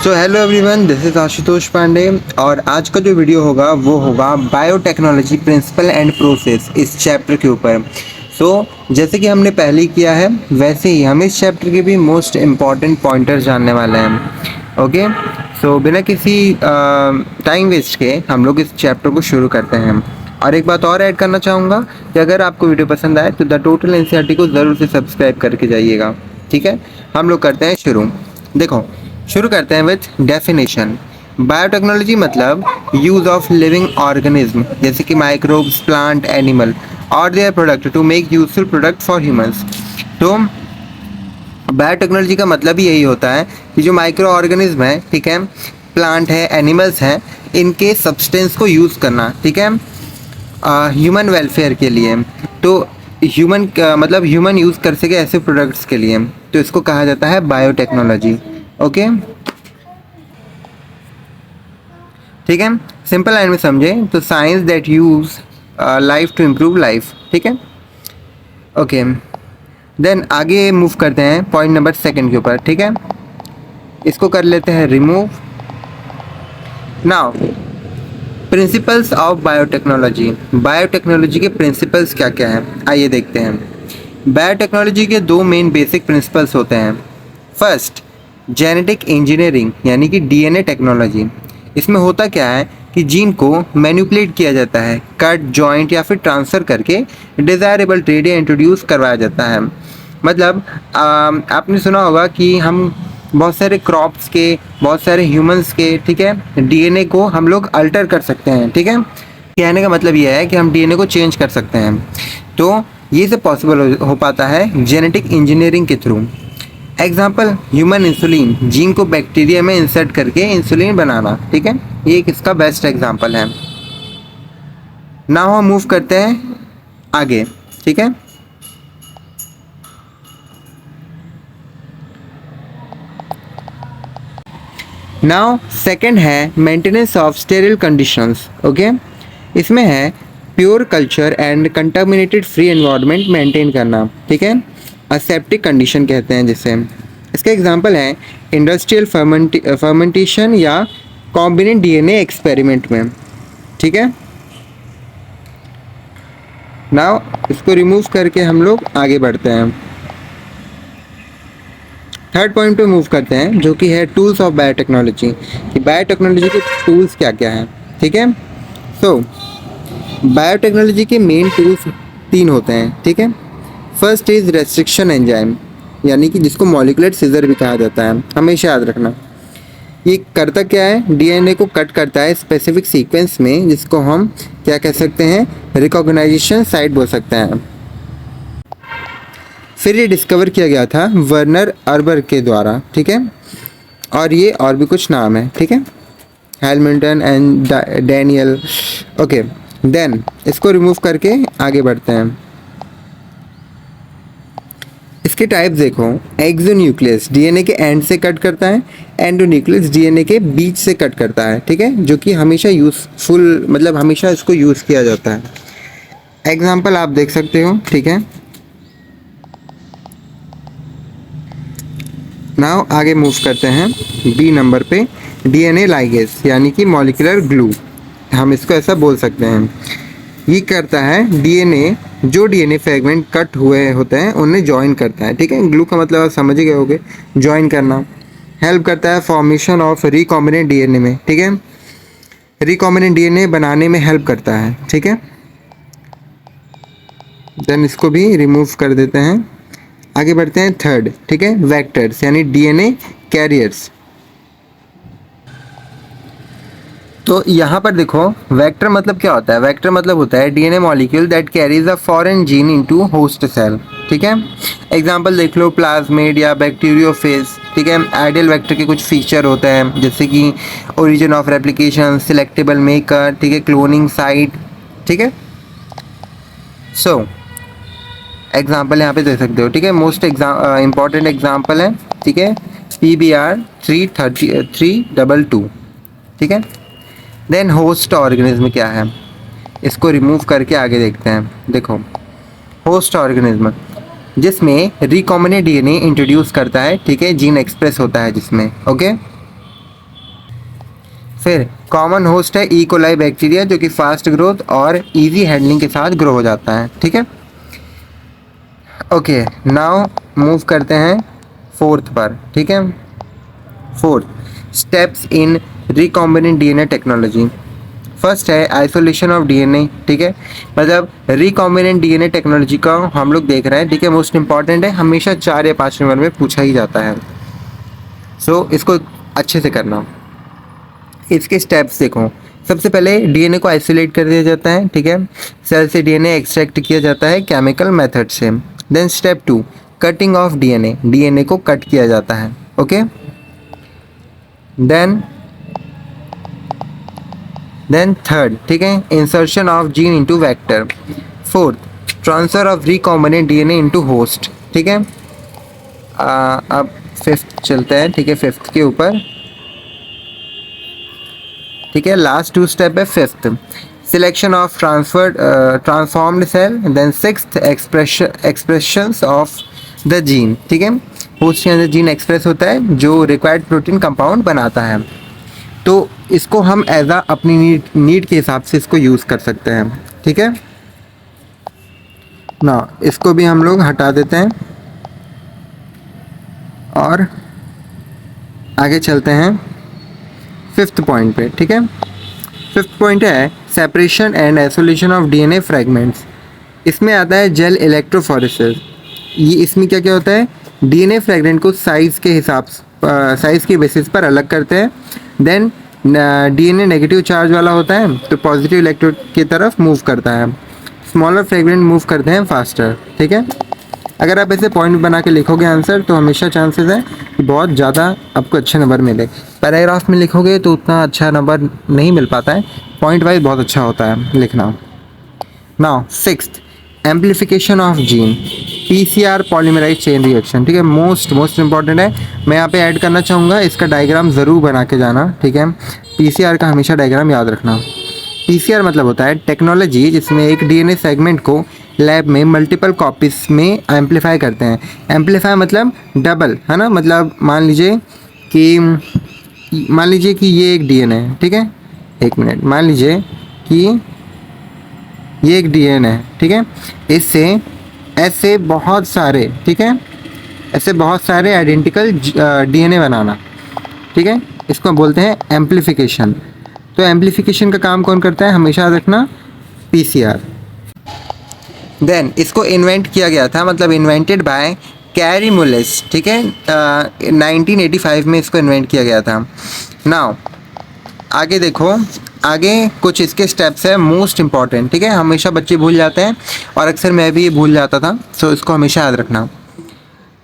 So hello everyone, this is Ashutosh Pandey और आज का जो वीडियो होगा वो होगा बायोटेक्नोलॉजी प्रिंसिपल एंड प्रोसेस इस चैप्टर के ऊपर। जैसे कि हमने पहले ही किया है वैसे ही हम इस चैप्टर के भी मोस्ट इम्पॉर्टेंट पॉइंटर्स जानने वाले हैं। ओके, बिना किसी टाइम वेस्ट के हम लोग इस चैप्टर को शुरू करते हैं। और एक बात और ऐड करना चाहूँगा कि अगर आपको वीडियो पसंद आए तो द टोटल एनसीईआरटी को ज़रूर से सब्सक्राइब करके जाइएगा। ठीक है, हम लोग करते हैं शुरू। देखो, शुरू करते हैं विथ डेफिनेशन। बायोटेक्नोलॉजी मतलब यूज़ ऑफ लिविंग ऑर्गेनिज्म जैसे कि माइक्रोब्स, प्लांट, एनिमल और their product to make useful product for humans. तो बायोटेक्नोलॉजी का मतलब ही यही होता है कि जो माइक्रो ऑर्गेनिज्म है, ठीक है, प्लांट है, एनिमल्स हैं, इनके सब्सटेंस को यूज़ करना, ठीक है, ह्यूमन वेलफेयर के लिए। तो ह्यूमन मतलब ह्यूमन यूज़ कर सके ऐसे प्रोडक्ट्स के लिए, तो इसको कहा जाता है बायोटेक्नोलॉजी। ओके, ठीक है, सिंपल लाइन में समझे तो science that use life to improve life. ठीक है, ओके, देन आगे मूव करते हैं पॉइंट नंबर सेकंड के ऊपर। ठीक है, इसको कर लेते हैं remove. Now principles of biotechnology. Biotechnology के प्रिंसिपल्स क्या क्या हैं, आइए देखते हैं। बायोटेक्नोलॉजी के दो मेन बेसिक प्रिंसिपल्स होते हैं। फर्स्ट, जेनेटिक इंजीनियरिंग यानी कि डीएनए टेक्नोलॉजी। इसमें होता क्या है कि जीन को मैनिपुलेट किया जाता है, कट, जॉइंट या फिर ट्रांसफ़र करके डिज़ायरेबल ट्रेड इंट्रोड्यूस करवाया जाता है। मतलब आपने सुना होगा कि हम बहुत सारे क्रॉप्स के, बहुत सारे ह्यूमंस के, ठीक है, डीएनए को हम लोग अल्टर कर सकते हैं। ठीक है, कहने का मतलब ये है कि हम डीएनए को चेंज कर सकते हैं। तो ये सब पॉसिबल हो पाता है जेनेटिक इंजीनियरिंग के through. Example, human insulin, gene को बैक्टीरिया में इंसर्ट करके इंसुलिन बनाना। ठीक है, ये एक इसका बेस्ट एग्जाम्पल है। नाउ हम मूव करते हैं आगे। ठीक है, नाउ सेकंड है मेंटेनेंस ऑफ स्टेरिल कंडीशंस। ओके, इसमें है pure culture and contaminated free environment maintain करना। ठीक है, असेप्टिक कंडीशन कहते हैं जिसे। इसका एग्जांपल है इंडस्ट्रियल फर्मेंटेशन या कॉम्बिनेंट डीएनए एक्सपेरिमेंट में। ठीक है, नाउ इसको रिमूव करके हम लोग आगे बढ़ते हैं। थर्ड पॉइंट पे मूव करते हैं जो कि है टूल्स ऑफ बायोटेक्नोलॉजी, कि बायोटेक्नोलॉजी के टूल्स क्या क्या हैं। ठीक है, बायोटेक्नोलॉजी के मेन टूल्स तीन होते हैं। ठीक है, फर्स्ट इज़ रेस्ट्रिक्शन एंजाइम यानी कि जिसको मॉलिक्यूलर सीजर भी कहा जाता है, हमेशा याद रखना। ये करता क्या है, डीएनए को कट करता है स्पेसिफिक सीक्वेंस में, जिसको हम क्या कह सकते हैं, रिकॉग्नाइजेशन साइट बोल सकते हैं। फिर ये डिस्कवर किया गया था वर्नर अर्बर के द्वारा। ठीक है, और ये और भी कुछ नाम है। ठीक है, Hamilton and Daniel. Okay, then इसको रिमूव करके आगे बढ़ते हैं। इसके टाइप देखो, एक्सोन्यूक्लियस डीएनए के एंड से कट करता है, एंडोन्यूक्लियस डीएनए के बीच से कट करता है। ठीक है, जो कि हमेशा यूज़फुल, मतलब हमेशा इसको यूज़ किया जाता है। एग्जांपल आप देख सकते हो। ठीक है, नाउ आगे मूव करते हैं बी नंबर पे, डीएनए लाइगेज यानी कि मॉलिक्यूलर ग्लू, हम इसको ऐसा बोल सकते हैं। ये करता है डीएनए, जो डीएनए फ्रेगमेंट कट हुए होते हैं उन्हें ज्वाइन करता है। ठीक है, ग्लू का मतलब आप समझ गए होंगे, ज्वाइन करना। हेल्प करता है फॉर्मेशन ऑफ रिकॉम्बिनेंट डीएनए में। ठीक है, रिकॉम्बिनेंट डीएनए बनाने में हेल्प करता है। ठीक है, देन इसको भी रिमूव कर देते हैं। आगे बढ़ते हैं थर्ड। ठीक है, वेक्टर्स यानी डीएनए कैरियर्स। तो यहाँ पर देखो, वेक्टर मतलब क्या होता है, वेक्टर मतलब होता है DNA molecule that carries a foreign gene into host cell. ठीक है, एग्जांपल देख लो, प्लाज्मिड या बैक्टीरियोफेज। ठीक है, आइडियल वेक्टर के कुछ फीचर होते हैं जैसे कि origin of replication, selectable maker, ठीक है, क्लोनिंग साइट। ठीक है, एग्जाम्पल यहाँ पे दे सकते हो। ठीक है, मोस्ट इम्पॉर्टेंट एग्जाम्पल है। ठीक है, PBR 332। ठीक है, देन होस्ट ऑर्गेनिज्म क्या है, इसको रिमूव करके आगे देखते हैं। देखो, होस्ट ऑर्गेनिज्म जिसमें रिकॉम्बिनेंट डीएनए इंट्रोड्यूस करता है। ठीक है, जीन एक्सप्रेस होता है जिसमें। ओके, फिर कॉमन होस्ट है ई कोलाई बैक्टीरिया, जो कि फास्ट ग्रोथ और इजी हैंडलिंग के साथ ग्रो हो जाता है, ठीक है। ओके, नाउ मूव करते हैं फोर्थ पर, ठीक है। Fourth, steps in recombinant DNA technology. First है आइसोलेशन ऑफ डीएनए, ठीक है। मतलब रिकॉम्बिनेंट डीएनए टेक्नोलॉजी का हम लोग देख रहे हैं, ठीक है। मोस्ट इंपॉर्टेंट है, हमेशा 4 या 5 नंबर में पूछा ही जाता है। सो इसको अच्छे से करना। इसके स्टेप्स देखो। सबसे पहले डीएनए को आइसोलेट कर दिया जाता है, ठीक है। सेल से डीएनए एक्सट्रैक्ट किया जाता है केमिकल मेथड से। Then step 2, cutting of DNA, DNA को कट किया जाता है, ओके। देन थर्ड, ठीक है, insertion of gene into vector. Fourth, transfer of recombinant DNA into host, ठीक है। अब फिफ्थ चलते हैं, ठीक है, फिफ्थ के ऊपर, ठीक है। लास्ट 2 स्टेप है fifth, selection of transformed cell. Then sixth, expressions of the gene, ठीक है। होस्ट के अंदर जीन एक्सप्रेस होता है जो रिक्वायर्ड प्रोटीन कंपाउंड बनाता है। तो इसको हम एज आ अपनी नीड के हिसाब से इसको यूज़ कर सकते हैं, ठीक है ना। इसको भी हम लोग हटा देते हैं और आगे चलते हैं फिफ्थ पॉइंट पे, ठीक है। फिफ्थ पॉइंट है separation and isolation of DNA fragments. इसमें आता है जेल इलेक्ट्रोफोरेसिस। ये इसमें क्या क्या होता है, डीएनए फ्रैगमेंट को साइज़ के हिसाब साइज़ के बेसिस पर अलग करते हैं। देन डीएनए नेगेटिव चार्ज वाला होता है तो पॉजिटिव इलेक्ट्रोड की तरफ मूव करता है। स्मॉलर फ्रैगमेंट मूव करते हैं फास्टर, ठीक है। अगर आप ऐसे पॉइंट बना के लिखोगे आंसर तो हमेशा चांसेस है कि बहुत ज़्यादा आपको अच्छे नंबर मिले। पैराग्राफ में लिखोगे तो उतना अच्छा नंबर नहीं मिल पाता है, पॉइंट वाइज बहुत अच्छा होता है लिखना। Now sixth, amplification of gene, PCR polymerase chain reaction, ठीक है। मोस्ट इंपॉर्टेंट है। मैं यहाँ पे ऐड करना चाहूँगा, इसका डायग्राम ज़रूर बना के जाना, ठीक है। पीसीआर का हमेशा डायग्राम याद रखना। पीसीआर मतलब होता है टेक्नोलॉजी जिसमें एक डीएनए सेगमेंट को लैब में मल्टीपल कॉपीज में एम्पलीफाई करते हैं। एम्पलीफाई मतलब डबल, है ना। मतलब मान लीजिए कि ये एक डीएनए है, ठीक है। एक मिनट, मान लीजिए कि ये एक डीएनए है, ठीक है। इससे ऐसे बहुत सारे, ठीक है, ऐसे बहुत सारे आइडेंटिकल डीएनए बनाना, ठीक है। इसको बोलते हैं एम्पलीफिकेशन। तो एम्पलीफिकेशन का काम कौन करता है, हमेशा याद रखना, पीसीआर। देन इसको इन्वेंट किया गया था, मतलब इन्वेंटेड बाय कैरी मुलिस, ठीक है। 1985 में इसको इन्वेंट किया गया था। नाउ आगे देखो, आगे कुछ इसके स्टेप्स है मोस्ट इंपॉर्टेंट, ठीक है। हमेशा बच्चे भूल जाते हैं और अक्सर मैं भी ये भूल जाता था, सो इसको हमेशा याद रखना।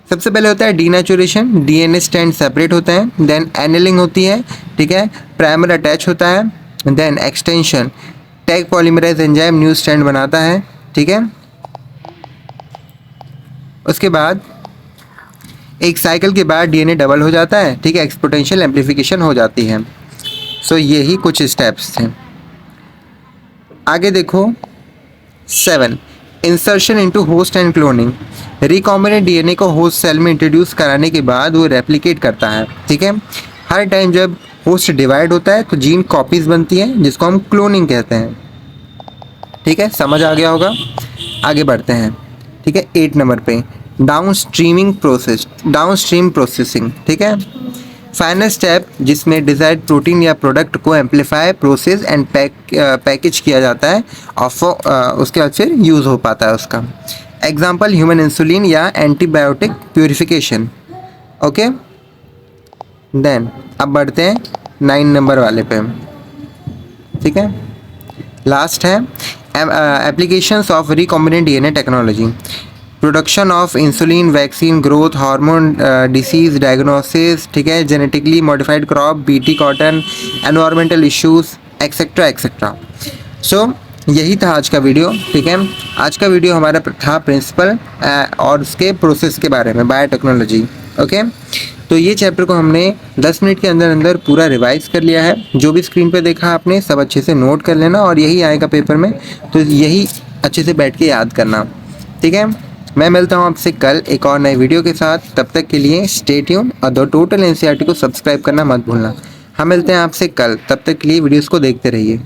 सबसे पहले होता है डीनेचुरेशन, डीएनए स्ट्रैंड सेपरेट होते हैं। देन एनिलिंग होती है, ठीक है, प्राइमर अटैच होता है। Then extension, Taq polymerase enzyme new strand बनाता है, ठीक है। उसके बाद एक साइकिल के बाद डीएनए डबल हो जाता है, ठीक है, एक्सपोनेंशियल एम्प्लीफिकेशन हो जाती है। सो यही कुछ स्टेप्स थे। आगे देखो 7, insertion into host and cloning. Recombinant DNA को होस्ट सेल में इंट्रोड्यूस कराने के बाद वो रेप्लिकेट करता है, ठीक है। हर टाइम जब होस्ट डिवाइड होता है तो जीन कॉपीज बनती हैं जिसको हम क्लोनिंग कहते हैं, ठीक है। समझ आ गया होगा। आगे बढ़ते हैं, ठीक है। 8 नंबर पे डाउनस्ट्रीम प्रोसेसिंग, ठीक है। फाइनल स्टेप जिसमें डिजायर्ड प्रोटीन या प्रोडक्ट को एम्पलीफाई, प्रोसेस एंड पैकेज किया जाता है और उसके बाद फिर यूज़ हो पाता है उसका। एग्जाम्पल ह्यूमन इंसुलिन या एंटीबायोटिक प्यूरिफिकेशन, ओके। देन अब बढ़ते हैं 9 नंबर वाले पे, ठीक है। लास्ट है applications of recombinant DNA technology, production of insulin, vaccine, growth hormone, disease diagnosis, ठीक है, genetically modified crop, BT cotton, environmental issues, etcetera etcetera. So यही था आज का वीडियो, ठीक है। आज का वीडियो हमारा था प्रिंसिपल और उसके प्रोसेस के बारे में, बायोटेक्नोलॉजी, ओके। तो ये चैप्टर को हमने 10 मिनट के अंदर अंदर पूरा रिवाइज कर लिया है। जो भी स्क्रीन पे देखा आपने सब अच्छे से नोट कर लेना और यही आएगा पेपर में, तो यही अच्छे से बैठ के याद करना, ठीक है। मैं मिलता हूँ आपसे कल एक और नए वीडियो के साथ। तब तक के लिए स्टे ट्यून और द टोटल एनसीईआरटी को सब्सक्राइब करना मत भूलना। हम मिलते हैं आपसे कल, तब तक के लिए वीडियोस को देखते रहिए।